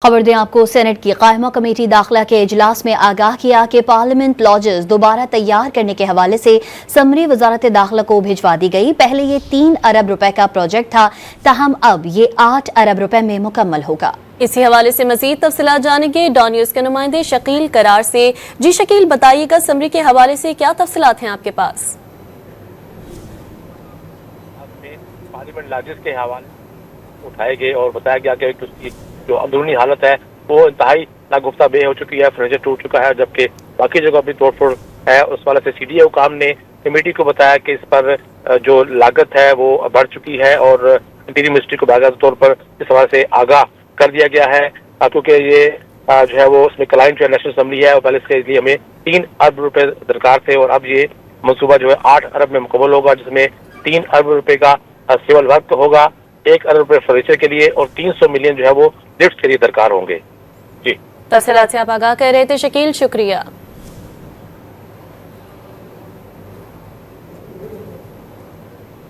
खबर दें आपको, सेनेट की कायमा कमेटी दाखिला के इजलास में आगाह किया कि पार्लियामेंट लॉजेस दोबारा तैयार करने के हवाले से समरी वजारत दाखिला को भिजवा दी गई। पहले ये 3 अरब रुपए का प्रोजेक्ट था, ताहम अब ये 8 अरब रुपए में मुकम्मल होगा। इसी हवाले से मजीद तफसीलात जानेंगे डॉन न्यूज के नुमाइंदे शकील करार से। जी शकील, बताइएगा समरी के हवाले से क्या तफसीलात हैं आपके पास? पार्लियामेंट लॉजेस के हवाले उठाए गए और बताया गया कि उसकी जो अंदरूनी हालत है वो इंतहाई नागुफ्ता बे हो चुकी है, फर्नीचर टूट चुका है, जबकि बाकी जगह भी तोड़ फोड़ है। उस वाले से CDA हुकाम ने कमेटी को बताया कि इस पर जो लागत है वो बढ़ चुकी है और इंटीरियर मिनिस्ट्री को बाकायदा तौर पर इस हवाले से आगाह कर दिया गया है, क्योंकि ये जो है वो उसमें क्लाइंट जो है नेशनल असम्बली है और पहले इसके लिए हमें 3 अरब रुपए दरकार थे और अब ये मनसूबा जो है 8 अरब में मुकम्मल होगा, जिसमें 3 अरब रुपए का सिविल वर्क होगा, 1 अरब रुपए फर्नीचर के लिए और 300 मिलियन जो है वो लिफ्ट के लिए दरकार होंगे। जी, तफसीलात से आप आगाह कर रहे थे शकील, शुक्रिया।